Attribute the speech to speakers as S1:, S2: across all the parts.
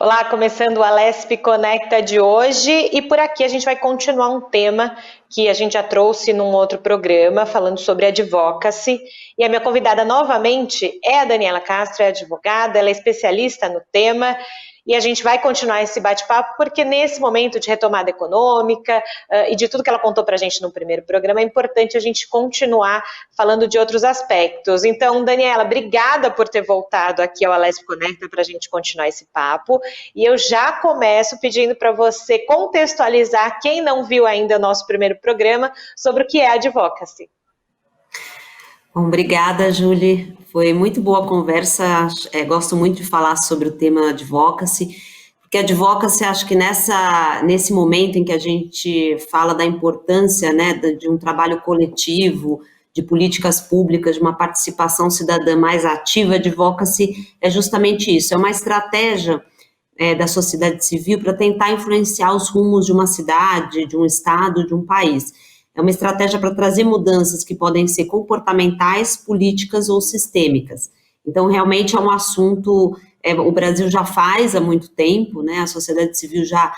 S1: Olá, começando o Alesp Conecta de hoje, e por aqui a gente vai continuar um tema que a gente já trouxe num outro programa, falando sobre advocacy, e a minha convidada novamente é a Daniela Castro, é advogada, ela é especialista no tema, e a gente vai continuar esse bate-papo, porque nesse momento de retomada econômica e de tudo que ela contou para a gente no primeiro programa, é importante a gente continuar falando de outros aspectos. Então, Daniela, obrigada por ter voltado aqui ao Alesp Conecta para a gente continuar esse papo. E eu já começo pedindo para você contextualizar quem não viu ainda o nosso primeiro programa sobre o que é advocacy.
S2: Bom, obrigada, Julie. Foi muito boa a conversa. Gosto muito de falar sobre o tema advocacy, porque advocacy, acho que nesse momento em que a gente fala da importância, né, de um trabalho coletivo, de políticas públicas, de uma participação cidadã mais ativa, advocacy é justamente isso, é uma estratégia da sociedade civil para tentar influenciar os rumos de uma cidade, de um estado, de um país. É uma estratégia para trazer mudanças que podem ser comportamentais, políticas ou sistêmicas. Então, realmente é um assunto, o Brasil já faz há muito tempo, né? A sociedade civil já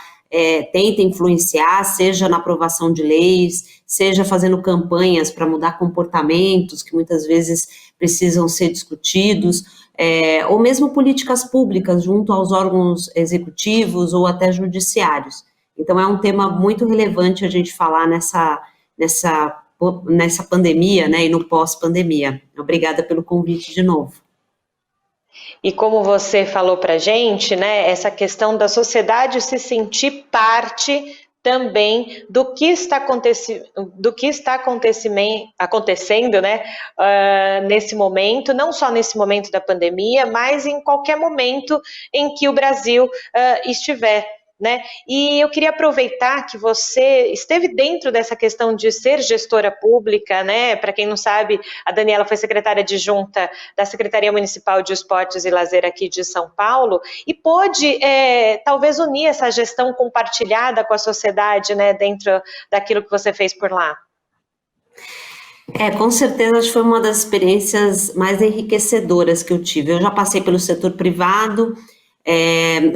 S2: tenta influenciar, seja na aprovação de leis, seja fazendo campanhas para mudar comportamentos que muitas vezes precisam ser discutidos, ou mesmo políticas públicas junto aos órgãos executivos ou até judiciários. Então, é um tema muito relevante a gente falar nessa pandemia, né, e no pós-pandemia. Obrigada pelo convite de novo.
S1: E como você falou para a gente, né, essa questão da sociedade se sentir parte também do que está acontecendo, né, nesse momento, não só nesse momento da pandemia, mas em qualquer momento em que o Brasil estiver. Né? E eu queria aproveitar que você esteve dentro dessa questão de ser gestora pública, né? Para quem não sabe, a Daniela foi secretária adjunta da Secretaria Municipal de Esportes e Lazer aqui de São Paulo e pôde, talvez, unir essa gestão compartilhada com a sociedade, né? Dentro daquilo que você fez por lá.
S2: Com certeza, acho que foi uma das experiências mais enriquecedoras que eu tive. Eu já passei pelo setor privado,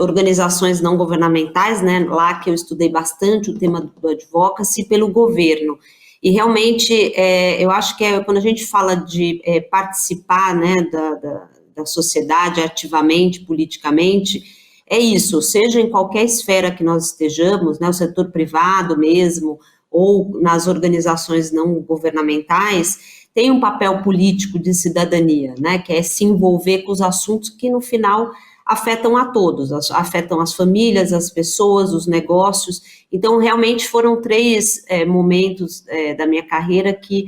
S2: organizações não governamentais, né, lá que eu estudei bastante o tema do advocacy, pelo governo. E realmente, eu acho que quando a gente fala de participar, né, da sociedade ativamente, politicamente, é isso, seja em qualquer esfera que nós estejamos, né, o setor privado mesmo, ou nas organizações não governamentais, tem um papel político de cidadania, né, que é se envolver com os assuntos que, no final, afetam a todos, afetam as famílias, as pessoas, os negócios. Então, realmente foram 3 momentos da minha carreira que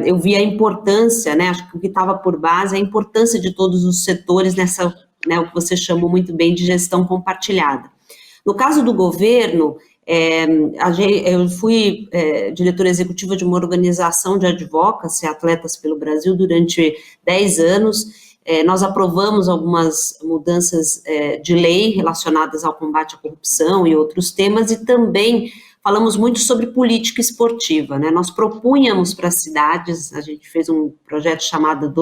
S2: eu vi a importância, né, acho que o que estava por base, a importância de todos os setores nessa, né, o que você chamou muito bem de gestão compartilhada. No caso do governo, eu fui diretora executiva de uma organização de advocacy, Atletas pelo Brasil, durante 10 anos. Nós aprovamos algumas mudanças de lei relacionadas ao combate à corrupção e outros temas, e também falamos muito sobre política esportiva, né? Nós propunhamos para as cidades, a gente fez um projeto chamado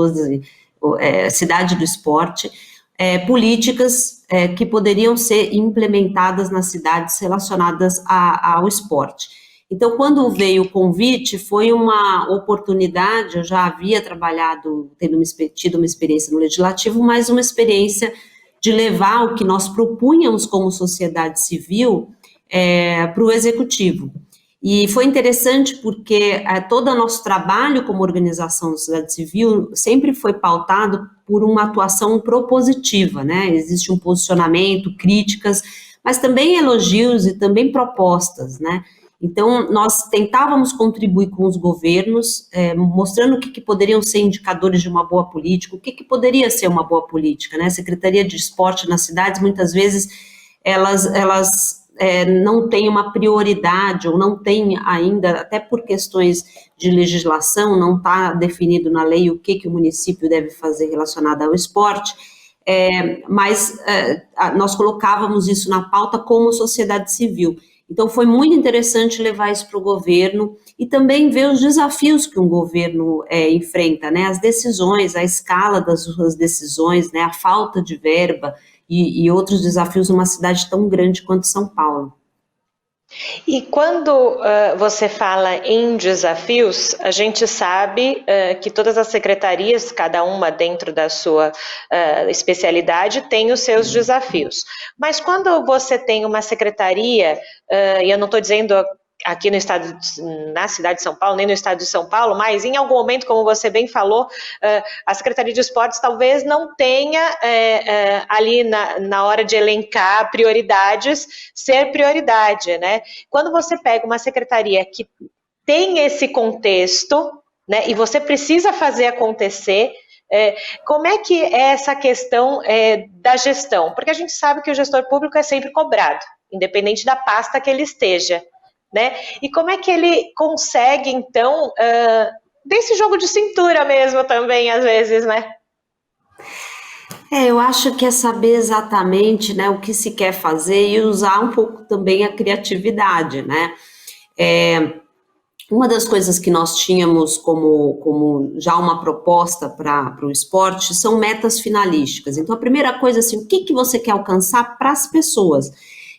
S2: Cidade do Esporte, políticas que poderiam ser implementadas nas cidades relacionadas ao esporte. Então, quando veio o convite, foi uma oportunidade, eu já havia trabalhado, tido uma experiência no Legislativo, mas uma experiência de levar o que nós propunhamos como sociedade civil para o Executivo. E foi interessante porque todo o nosso trabalho como organização da sociedade civil sempre foi pautado por uma atuação propositiva, né? Existe um posicionamento, críticas, mas também elogios e também propostas, né? Então, nós tentávamos contribuir com os governos, mostrando o que poderiam ser indicadores de uma boa política, o que poderia ser uma boa política, né? A Secretaria de Esporte nas cidades, muitas vezes, elas não têm uma prioridade, ou não têm ainda, até por questões de legislação, não está definido na lei o que o município deve fazer relacionado ao esporte, mas nós colocávamos isso na pauta como sociedade civil. Então, foi muito interessante levar isso para o governo e também ver os desafios que um governo enfrenta, né? As decisões, a escala das suas decisões, né? A falta de verba e outros desafios numa cidade tão grande quanto São Paulo.
S1: E quando você fala em desafios, a gente sabe que todas as secretarias, cada uma dentro da sua especialidade, tem os seus desafios. Mas quando você tem uma secretaria, e eu não estou dizendo aqui no estado, na cidade de São Paulo, nem no estado de São Paulo, mas em algum momento, como você bem falou, a Secretaria de Esportes talvez não tenha ali na hora de elencar prioridades, ser prioridade, né? Quando você pega uma secretaria que tem esse contexto, né, e você precisa fazer acontecer, como é que é essa questão da gestão? Porque a gente sabe que o gestor público é sempre cobrado, independente da pasta que ele esteja, né? E como é que ele consegue, então, desse jogo de cintura mesmo também, às vezes, né?
S2: Eu acho que é saber exatamente, né, o que se quer fazer e usar um pouco também a criatividade, né? Uma das coisas que nós tínhamos como já uma proposta para o esporte são metas finalísticas. Então, a primeira coisa, assim, o que você quer alcançar para as pessoas?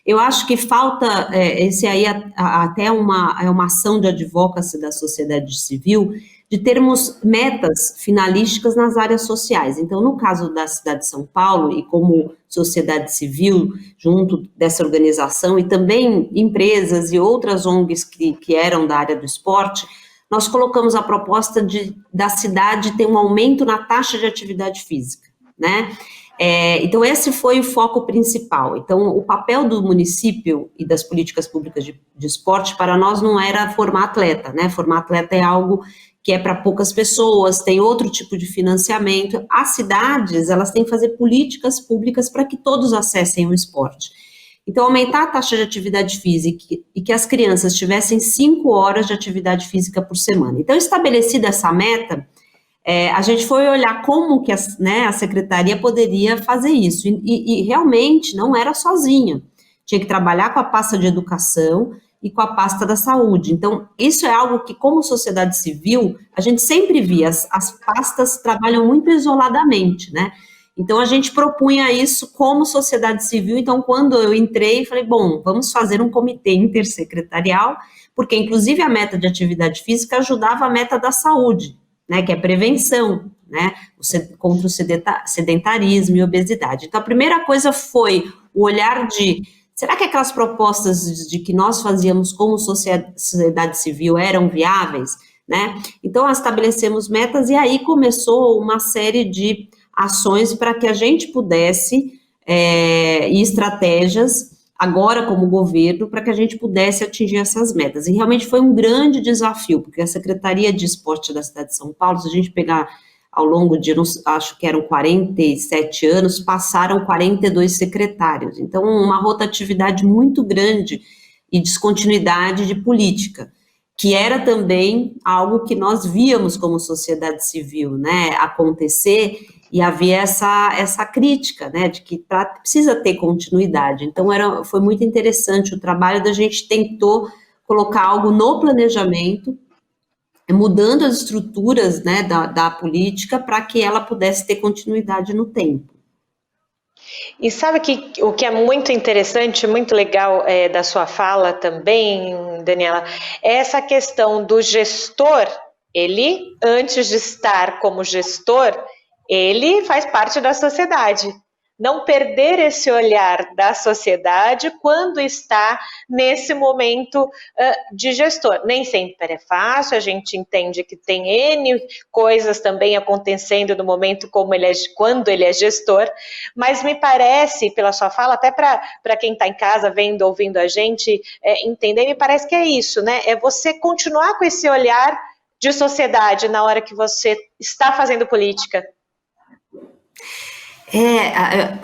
S2: Eu acho que falta, esse aí até é uma ação de advocacy da sociedade civil, de termos metas finalísticas nas áreas sociais. Então, no caso da cidade de São Paulo, e como sociedade civil, junto dessa organização, e também empresas e outras ONGs que eram da área do esporte, nós colocamos a proposta da cidade ter um aumento na taxa de atividade física, né? Então, esse foi o foco principal. Então, o papel do município e das políticas públicas de esporte, para nós, não era formar atleta, né? Formar atleta é algo que é para poucas pessoas, tem outro tipo de financiamento. As cidades, elas têm que fazer políticas públicas para que todos acessem o esporte. Então, aumentar a taxa de atividade física e que as crianças tivessem 5 horas de atividade física por semana. Então, estabelecida essa meta, a gente foi olhar como que a secretaria poderia fazer isso, e realmente não era sozinha, tinha que trabalhar com a pasta de educação e com a pasta da saúde. Então, isso é algo que, como sociedade civil, a gente sempre via, as pastas trabalham muito isoladamente, né? Então, a gente propunha isso como sociedade civil. Então, quando eu entrei, falei, bom, vamos fazer um comitê intersecretarial, porque, inclusive, a meta de atividade física ajudava a meta da saúde, né, que é prevenção, né, contra o sedentarismo e obesidade. Então, a primeira coisa foi o olhar de, será que aquelas propostas de que nós fazíamos como sociedade civil eram viáveis, né? Então, nós estabelecemos metas e aí começou uma série de ações para que a gente pudesse, e estratégias, agora como governo, para que a gente pudesse atingir essas metas. E realmente foi um grande desafio, porque a Secretaria de Esporte da cidade de São Paulo, se a gente pegar ao longo de, acho que eram 47 anos, passaram 42 secretários. Então, uma rotatividade muito grande e descontinuidade de política, que era também algo que nós víamos como sociedade civil, né, acontecer, e havia essa crítica, né, de que precisa ter continuidade. Então, foi muito interessante o trabalho da gente tentou colocar algo no planejamento, mudando as estruturas, né, da política para que ela pudesse ter continuidade no tempo.
S1: E sabe que o que é muito interessante, muito legal da sua fala também, Daniela, é essa questão do gestor, ele, antes de estar como gestor, ele faz parte da sociedade. Não perder esse olhar da sociedade quando está nesse momento de gestor. Nem sempre é fácil, a gente entende que tem N coisas também acontecendo no momento quando ele é gestor, mas me parece, pela sua fala, até para quem está em casa vendo, ouvindo a gente entender, me parece que é isso, né? É você continuar com esse olhar de sociedade na hora que você está fazendo política.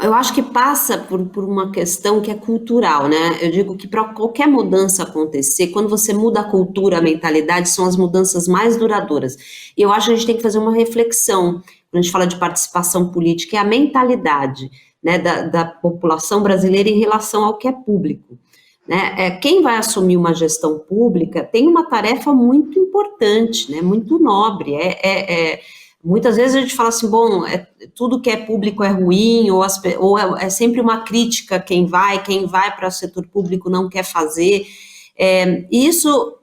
S2: Eu acho que passa por uma questão que é cultural, né? Eu digo que para qualquer mudança acontecer, quando você muda a cultura, a mentalidade, são as mudanças mais duradouras. E eu acho que a gente tem que fazer uma reflexão, quando a gente fala de participação política, é a mentalidade, né, da população brasileira em relação ao que é público, né? Quem vai assumir uma gestão pública tem uma tarefa muito importante, né, muito nobre, muitas vezes a gente fala assim, bom, tudo que é público é ruim, ou é sempre uma crítica quem vai para o setor público não quer fazer. Isso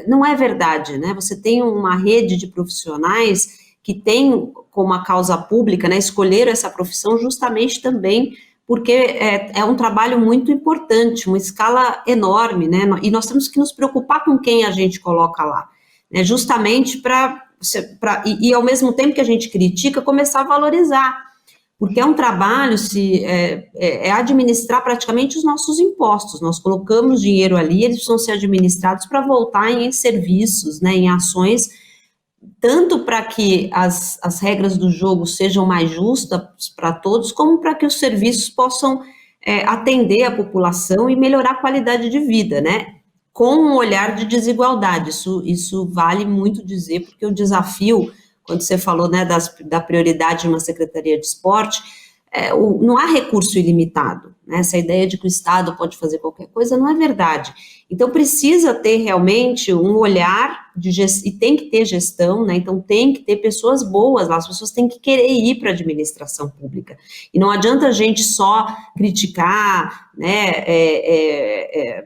S2: não é verdade, né? Você tem uma rede de profissionais que tem como a causa pública, né, escolheram essa profissão justamente também porque é um trabalho muito importante, uma escala enorme, né? E nós temos que nos preocupar com quem a gente coloca lá, né? Justamente e ao mesmo tempo que a gente critica, começar a valorizar, porque é um trabalho, administrar praticamente os nossos impostos, nós colocamos dinheiro ali, eles precisam ser administrados para voltar em serviços, né, em ações, tanto para que as regras do jogo sejam mais justas para todos, como para que os serviços possam atender a população e melhorar a qualidade de vida, né? Com um olhar de desigualdade. Isso vale muito dizer, porque o desafio, quando você falou, né, da prioridade de uma Secretaria de Esporte, não há recurso ilimitado, né? Essa ideia de que o Estado pode fazer qualquer coisa não é verdade. Então, precisa ter realmente um olhar de gestão, e tem que ter gestão, né? Então, tem que ter pessoas boas lá, as pessoas têm que querer ir para a administração pública. E não adianta a gente só criticar, né?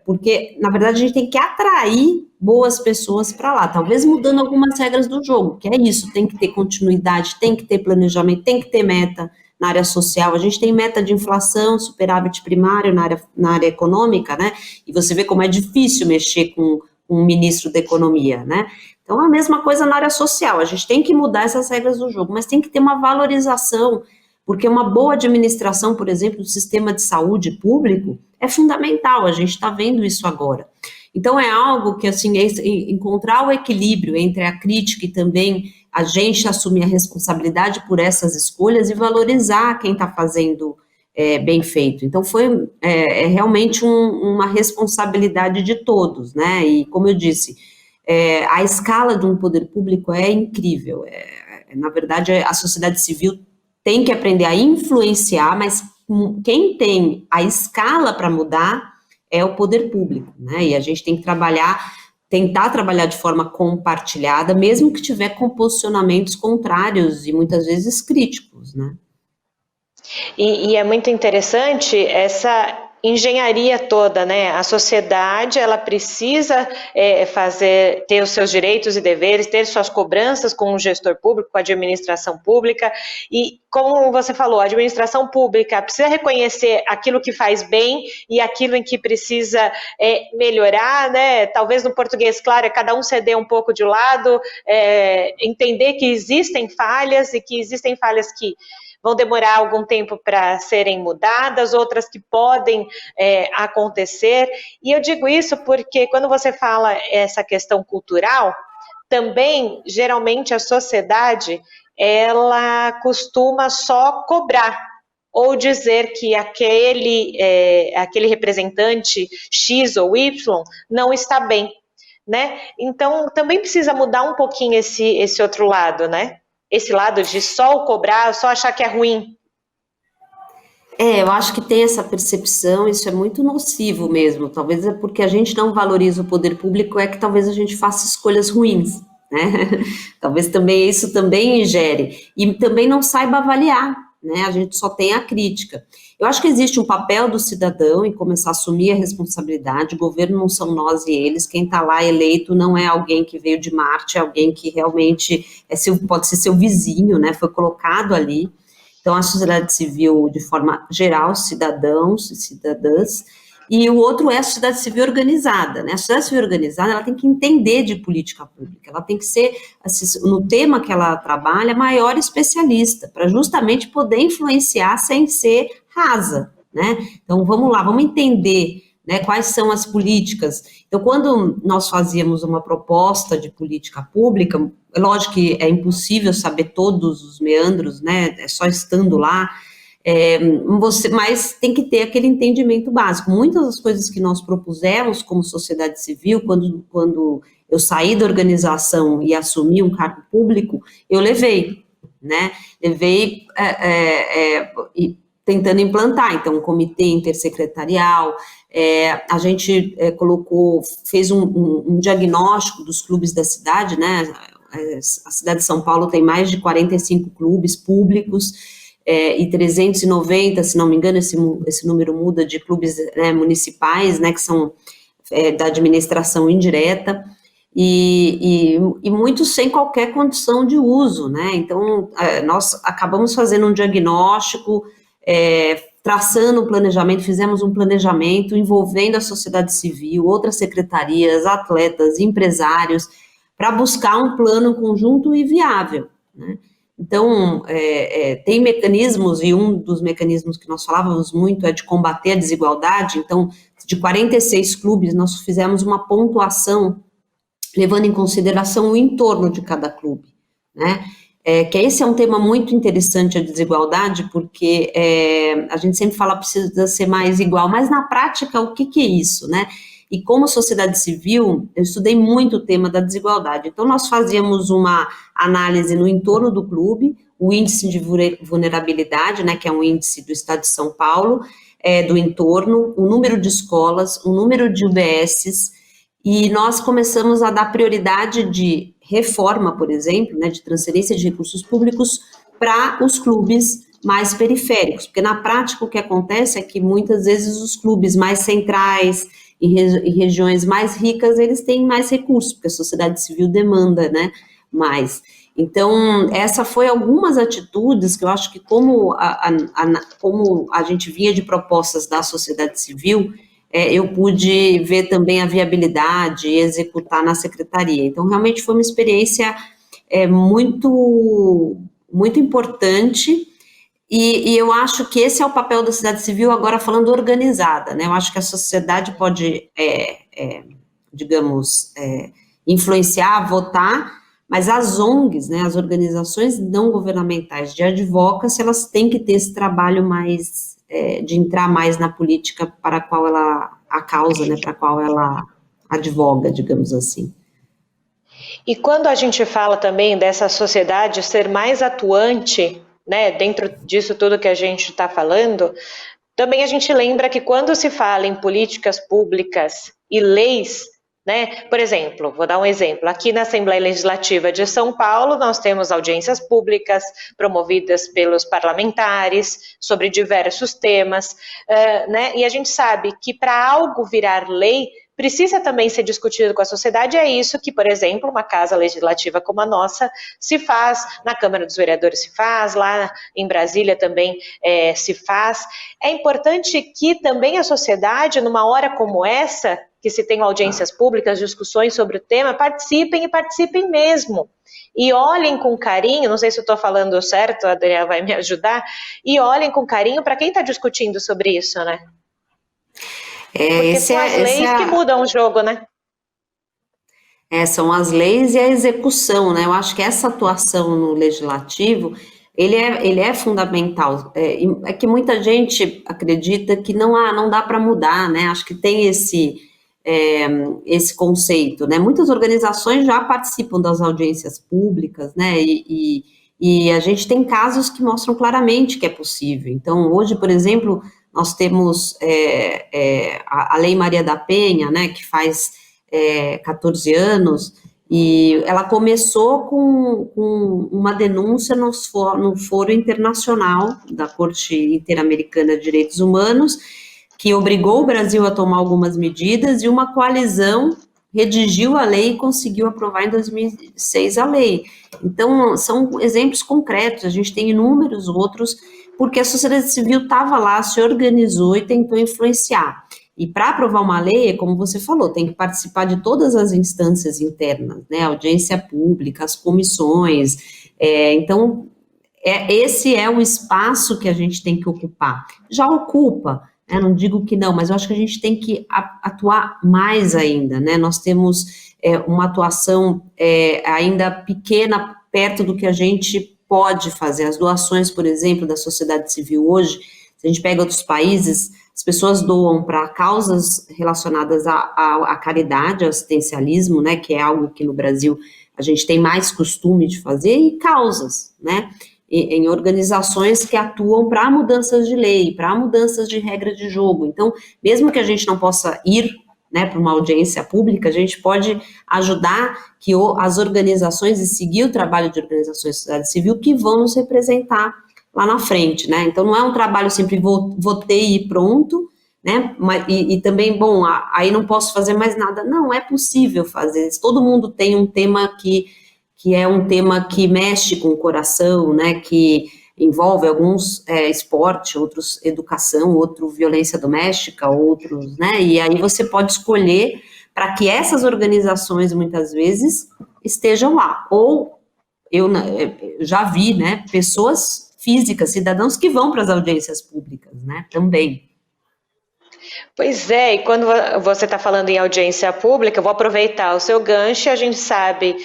S2: Porque, na verdade, a gente tem que atrair boas pessoas para lá, talvez mudando algumas regras do jogo, que é isso, tem que ter continuidade, tem que ter planejamento, tem que ter meta. Na área social, a gente tem meta de inflação, superávit primário na área econômica, né, e você vê como é difícil mexer com um ministro da economia, né, então é a mesma coisa na área social, a gente tem que mudar essas regras do jogo, mas tem que ter uma valorização, porque uma boa administração, por exemplo, do sistema de saúde público é fundamental, a gente está vendo isso agora. Então é algo que, assim, encontrar o equilíbrio entre a crítica e também a gente assumir a responsabilidade por essas escolhas e valorizar quem está fazendo bem feito. Então, foi realmente uma responsabilidade de todos, né? E, como eu disse, a escala de um poder público é incrível. Na verdade, a sociedade civil tem que aprender a influenciar, mas quem tem a escala para mudar é o poder público, né? E a gente tem que tentar trabalhar de forma compartilhada, mesmo que tiver com posicionamentos contrários e muitas vezes críticos, né?
S1: E é muito interessante essa engenharia toda, né? A sociedade, ela precisa ter os seus direitos e deveres, ter suas cobranças com o gestor público, com a administração pública, e como você falou, a administração pública precisa reconhecer aquilo que faz bem e aquilo em que precisa melhorar, né? Talvez no português, claro, é cada um ceder um pouco de lado, entender que existem falhas e que existem falhas que vão demorar algum tempo para serem mudadas, outras que podem acontecer. E eu digo isso porque quando você fala essa questão cultural, também, geralmente, a sociedade, ela costuma só cobrar, ou dizer que aquele representante X ou Y não está bem, né? Então, também precisa mudar um pouquinho esse outro lado, né? Esse lado de só o cobrar, só achar que é ruim.
S2: Eu acho que tem essa percepção, isso é muito nocivo mesmo, talvez é porque a gente não valoriza o poder público, é que talvez a gente faça escolhas ruins, né? Talvez também isso também ingere, e também não saiba avaliar, né? A gente só tem a crítica. Eu acho que existe um papel do cidadão em começar a assumir a responsabilidade, o governo não são nós e eles, quem está lá eleito não é alguém que veio de Marte, é alguém que realmente pode ser seu vizinho, né? Foi colocado ali. Então, a sociedade civil, de forma geral, cidadãos e cidadãs, e o outro é a sociedade civil organizada, né? A sociedade civil organizada, ela tem que entender de política pública, ela tem que ser, assim, no tema que ela trabalha, maior especialista, para justamente poder influenciar sem ser rasa, né? Então, vamos lá, vamos entender, né, quais são as políticas. Então, quando nós fazíamos uma proposta de política pública, é lógico que é impossível saber todos os meandros, né, é só estando lá, mas tem que ter aquele entendimento básico. Muitas das coisas que nós propusemos como sociedade civil, quando eu saí da organização e assumi um cargo público, eu levei, né, tentando implantar, então, um comitê intersecretarial, a gente fez um diagnóstico dos clubes da cidade, né, a cidade de São Paulo tem mais de 45 clubes públicos, e 390, se não me engano, esse número muda, de clubes, né, municipais, né, que são da administração indireta, e muitos sem qualquer condição de uso, né? Então, nós acabamos fazendo um diagnóstico, traçando um planejamento, fizemos um planejamento envolvendo a sociedade civil, outras secretarias, atletas, empresários, para buscar um plano conjunto e viável, né? Então, tem mecanismos, e um dos mecanismos que nós falávamos muito é de combater a desigualdade. Então, de 46 clubes, nós fizemos uma pontuação, levando em consideração o entorno de cada clube, né? Que esse é um tema muito interessante, a desigualdade, porque a gente sempre fala precisa ser mais igual, mas na prática, o que é isso, né? E como sociedade civil, eu estudei muito o tema da desigualdade. Então, nós fazíamos uma análise no entorno do clube, o índice de vulnerabilidade, né, que é um índice do estado de São Paulo, do entorno, o número de escolas, o número de UBSs, e nós começamos a dar prioridade de reforma, por exemplo, né, de transferência de recursos públicos para os clubes mais periféricos, porque na prática o que acontece é que muitas vezes os clubes mais centrais, em regiões mais ricas, eles têm mais recursos, porque a sociedade civil demanda, né, mais. Então, essa foi algumas atitudes que eu acho que como a gente vinha de propostas da sociedade civil, eu pude ver também a viabilidade e executar na secretaria. Então, realmente foi uma experiência muito, muito importante. E eu acho que esse é o papel da sociedade civil, agora falando organizada, né? Eu acho que a sociedade pode, digamos, influenciar, votar, mas as ONGs, né, as organizações não governamentais de advocacy, elas têm que ter esse trabalho mais, de entrar mais na política para a qual a causa, né, para a qual ela advoga, digamos assim.
S1: E quando a gente fala também dessa sociedade ser mais atuante, né, dentro disso tudo que a gente está falando, também a gente lembra que quando se fala em políticas públicas e leis, né, por exemplo, vou dar um exemplo, aqui na Assembleia Legislativa de São Paulo nós temos audiências públicas promovidas pelos parlamentares sobre diversos temas, né, e a gente sabe que para algo virar lei, precisa também ser discutido com a sociedade, é isso que, por exemplo, uma casa legislativa como a nossa se faz, na Câmara dos Vereadores se faz, lá em Brasília também se faz. É importante que também a sociedade, numa hora como essa, que se tem audiências públicas, discussões sobre o tema, participem e participem mesmo. E olhem com carinho, não sei se eu estou falando certo, a Adriana vai me ajudar, e olhem com carinho para quem está discutindo sobre isso, né? Porque são as leis que mudam o jogo, né?
S2: São as leis e a execução, né? Eu acho que essa atuação no legislativo, ele é fundamental. É que muita gente acredita que não dá para mudar, né? Acho que tem esse conceito, né? Muitas organizações já participam das audiências públicas, né? E a gente tem casos que mostram claramente que é possível. Então, hoje, por exemplo, nós temos a Lei Maria da Penha, né, que faz 14 anos, e ela começou com uma denúncia no Foro Internacional da Corte Interamericana de Direitos Humanos, que obrigou o Brasil a tomar algumas medidas, e uma coalizão redigiu a lei e conseguiu aprovar em 2006 a lei. Então, são exemplos concretos, a gente tem inúmeros outros, porque a sociedade civil estava lá, se organizou e tentou influenciar. E para aprovar uma lei, como você falou, tem que participar de todas as instâncias internas, né, audiência pública, as comissões, então, esse é o espaço que a gente tem que ocupar. Já ocupa, né, não digo que não, mas eu acho que a gente tem que atuar mais ainda, né, nós temos uma atuação ainda pequena, perto do que a gente pode fazer. As doações, por exemplo, da sociedade civil hoje, se a gente pega outros países, as pessoas doam para causas relacionadas à caridade, ao assistencialismo, né, que é algo que no Brasil a gente tem mais costume de fazer, e causas, né, em organizações que atuam para mudanças de lei, para mudanças de regra de jogo. Então, mesmo que a gente não possa ir, né, para uma audiência pública, a gente pode ajudar que as organizações e seguir o trabalho de organizações da sociedade civil que vão nos representar lá na frente, né? Então não é um trabalho sempre votei e pronto, né? E também, bom, aí não posso fazer mais nada. Não, é possível fazer. Todo mundo tem um tema que é um tema que mexe com o coração, né? Que envolve alguns esporte, outros educação, outro violência doméstica, outros, né? E aí você pode escolher para que essas organizações, muitas vezes, estejam lá. Ou eu já vi, né, pessoas físicas, cidadãos que vão para as audiências públicas, né, também.
S1: Pois é, e quando você está falando em audiência pública, eu vou aproveitar o seu gancho. A gente sabe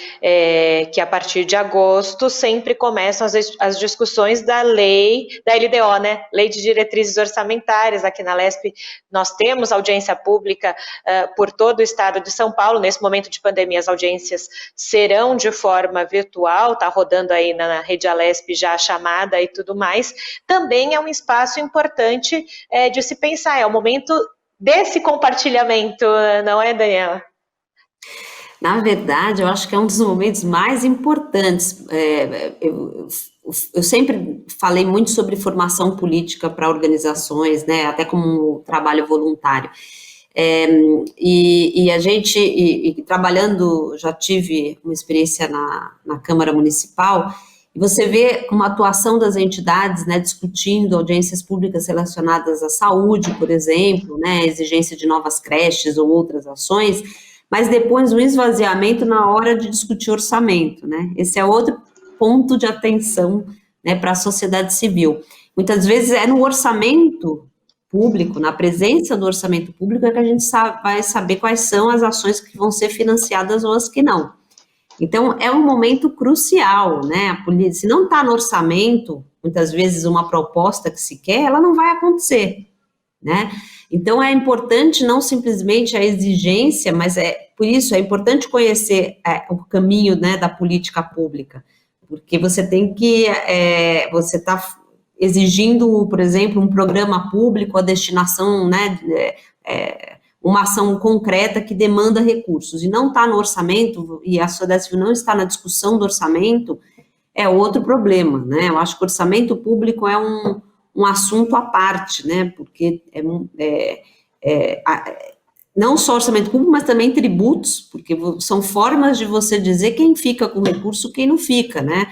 S1: que a partir de agosto sempre começam as discussões da lei, da LDO, né? Lei de Diretrizes Orçamentárias. Aqui na LESP nós temos audiência pública por todo o estado de São Paulo. Nesse momento de pandemia, as audiências serão de forma virtual, está rodando aí na rede Alesp já a chamada e tudo mais. Também é um espaço importante de se pensar, é o momento desse compartilhamento, não é, Daniela?
S2: Na verdade, eu acho que é um dos momentos mais importantes. Eu sempre falei muito sobre formação política para organizações, né, até como trabalho voluntário. E a gente, trabalhando, já tive uma experiência na Câmara Municipal, e você vê uma atuação das entidades, né, discutindo audiências públicas relacionadas à saúde, por exemplo, né, exigência de novas creches ou outras ações, mas depois o esvaziamento na hora de discutir orçamento, né, esse é outro ponto de atenção, né, para a sociedade civil. Muitas vezes é no orçamento público, na presença do orçamento público, é que a gente vai saber quais são as ações que vão ser financiadas ou as que não. Então, é um momento crucial, né? A polícia, se não está no orçamento, muitas vezes uma proposta que se quer, ela não vai acontecer, né? Então, é importante não simplesmente a exigência, mas por isso é importante conhecer o caminho, né, da política pública, porque você tem que, você está exigindo, por exemplo, um programa público, a destinação, né, uma ação concreta que demanda recursos, e não está no orçamento, e a sociedade civil não está na discussão do orçamento, é outro problema, né? Eu acho que o orçamento público é um assunto à parte, né? Porque não só orçamento público, mas também tributos, porque são formas de você dizer quem fica com o recurso, quem não fica, né?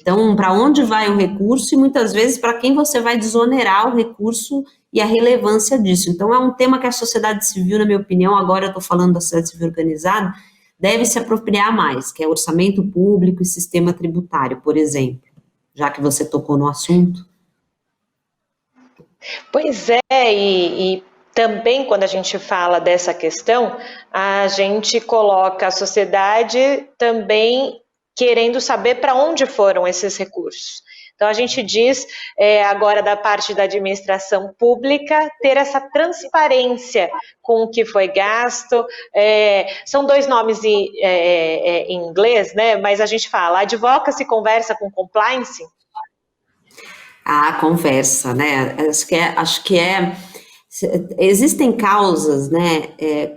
S2: Então, para onde vai o recurso e muitas vezes para quem você vai desonerar o recurso e a relevância disso. Então, é um tema que a sociedade civil, na minha opinião, agora eu estou falando da sociedade civil organizada, deve se apropriar mais, que é orçamento público e sistema tributário, por exemplo, já que você tocou no assunto.
S1: Pois é, e também quando a gente fala dessa questão, a gente coloca a sociedade também querendo saber para onde foram esses recursos. Então, a gente diz, agora da parte da administração pública, ter essa transparência com o que foi gasto. São dois nomes em inglês, né? Mas a gente fala, advocacy conversa com compliance?
S2: Conversa, né? Acho que existem causas, né,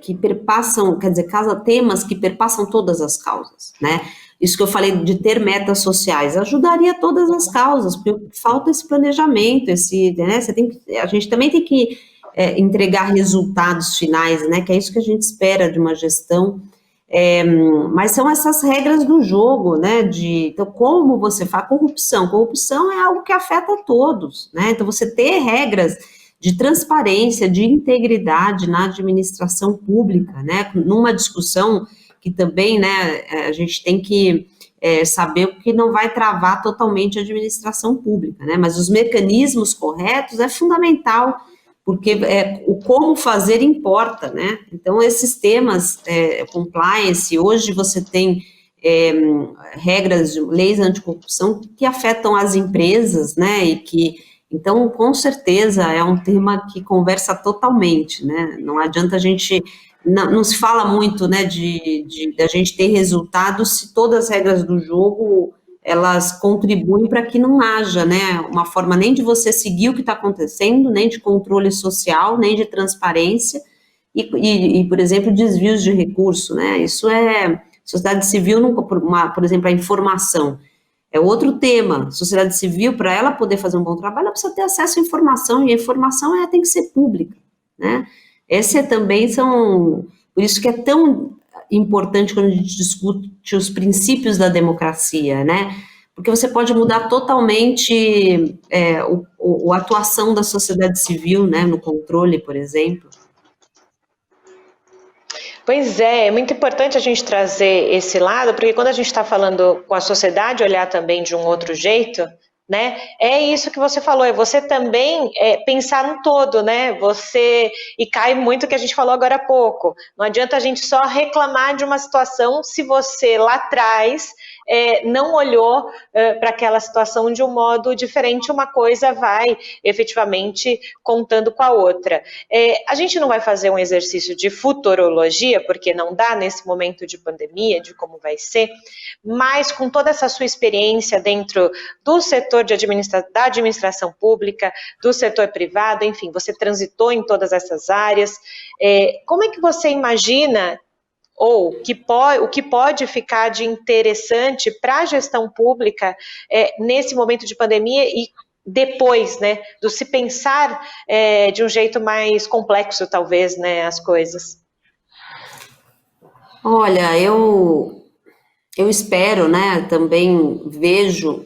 S2: que perpassam, quer dizer, temas que perpassam todas as causas, né? Isso que eu falei de ter metas sociais, ajudaria todas as causas, porque falta esse planejamento, né, a gente também tem que entregar resultados finais, né, que é isso que a gente espera de uma gestão, mas são essas regras do jogo, né, então como você faz corrupção é algo que afeta todos, né, então você ter regras de transparência, de integridade na administração pública, né, numa discussão que também, né, a gente tem que saber o que não vai travar totalmente a administração pública, né, mas os mecanismos corretos é fundamental, porque o como fazer importa, né, então esses temas, compliance, hoje você tem regras, leis anticorrupção que afetam as empresas, né, então, com certeza, é um tema que conversa totalmente, né, não adianta a gente... Não se fala muito, né, de a gente ter resultados se todas as regras do jogo, elas contribuem para que não haja, né, uma forma nem de você seguir o que está acontecendo, nem de controle social, nem de transparência, e, por exemplo, desvios de recurso, né? Isso é sociedade civil, por exemplo, a informação. É outro tema. Sociedade civil, para ela poder fazer um bom trabalho, ela precisa ter acesso à informação, e a informação tem que ser pública, né? Esse também por isso que é tão importante quando a gente discute os princípios da democracia, né? Porque você pode mudar totalmente a atuação da sociedade civil, né, no controle, por exemplo.
S1: Pois é muito importante a gente trazer esse lado, porque quando a gente está falando com a sociedade, olhar também de um outro jeito, né? É isso que você falou, é você também pensar no todo, né? E cai muito o que a gente falou agora há pouco. Não adianta a gente só reclamar de uma situação se você lá atrás não olhou para aquela situação de um modo diferente, uma coisa vai efetivamente contando com a outra. A gente não vai fazer um exercício de futurologia, porque não dá nesse momento de pandemia, de como vai ser, mas com toda essa sua experiência dentro do setor da administração pública, do setor privado, enfim, você transitou em todas essas áreas. Como é que você imagina, ou o que pode ficar de interessante para a gestão pública nesse momento de pandemia e depois, né, do se pensar de um jeito mais complexo, talvez, né, as coisas?
S2: Olha, eu espero, né, também vejo,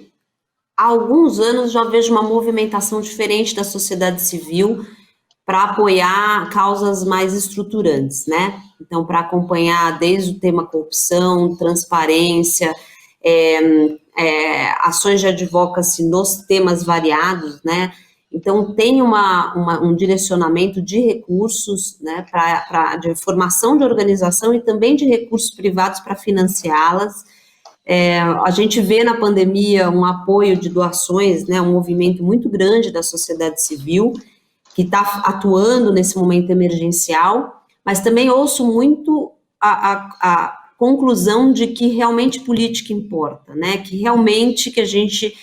S2: há alguns anos já vejo uma movimentação diferente da sociedade civil para apoiar causas mais estruturantes, né? Então, para acompanhar desde o tema corrupção, transparência, ações de advocacy nos temas variados, né? Então, tem um direcionamento de recursos, né, de formação de organização e também de recursos privados para financiá-las. A gente vê na pandemia um apoio de doações, né, um movimento muito grande da sociedade civil, que está atuando nesse momento emergencial, mas também ouço muito a conclusão de que realmente política importa, né, que realmente que a gente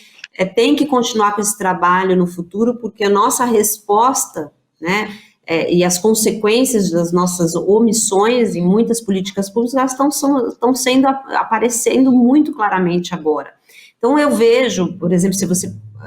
S2: tem que continuar com esse trabalho no futuro, porque a nossa resposta, né, e as consequências das nossas omissões em muitas políticas públicas estão aparecendo muito claramente agora. Então eu vejo, por exemplo,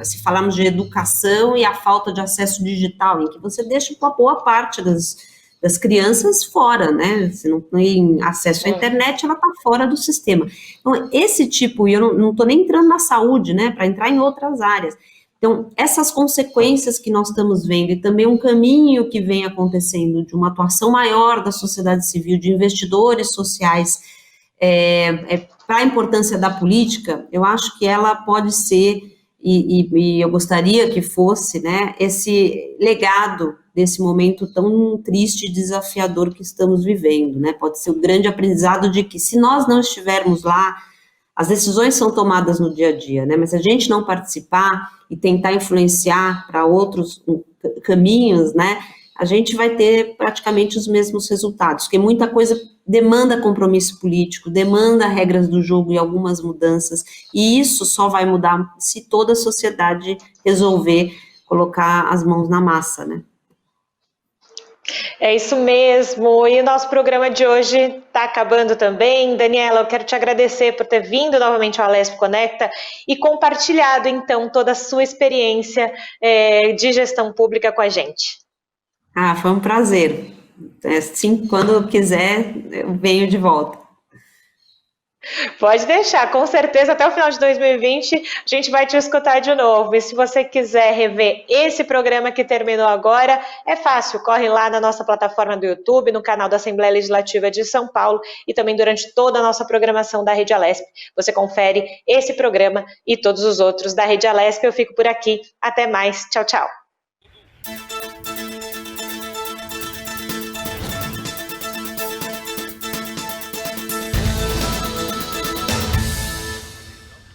S2: se falarmos de educação e a falta de acesso digital, em que você deixa uma boa parte das crianças fora, né? Se não tem acesso à internet, ela está fora do sistema. Então, esse tipo, e eu não estou nem entrando na saúde, né? Para entrar em outras áreas. Então, essas consequências que nós estamos vendo, e também um caminho que vem acontecendo de uma atuação maior da sociedade civil, de investidores sociais, para a importância da política, eu acho que ela pode ser, e eu gostaria que fosse, né, esse legado desse momento tão triste e desafiador que estamos vivendo, né, pode ser o grande aprendizado de que se nós não estivermos lá, as decisões são tomadas no dia a dia, né, mas se a gente não participar e tentar influenciar para outros caminhos, né, a gente vai ter praticamente os mesmos resultados, porque muita coisa demanda compromisso político, demanda regras do jogo e algumas mudanças, e isso só vai mudar se toda a sociedade resolver colocar as mãos na massa, né?
S1: É isso mesmo, e o nosso programa de hoje está acabando também. Daniela, eu quero te agradecer por ter vindo novamente ao Alesp Conecta e compartilhado, então, toda a sua experiência de gestão pública com a gente.
S2: Foi um prazer. Sim, quando eu quiser, eu venho de volta.
S1: Pode deixar, com certeza até o final de 2020 a gente vai te escutar de novo. E se você quiser rever esse programa que terminou agora, é fácil, corre lá na nossa plataforma do YouTube, no canal da Assembleia Legislativa de São Paulo e também durante toda a nossa programação da Rede Alesp. Você confere esse programa e todos os outros da Rede Alesp. Eu fico por aqui. Até mais. Tchau, tchau.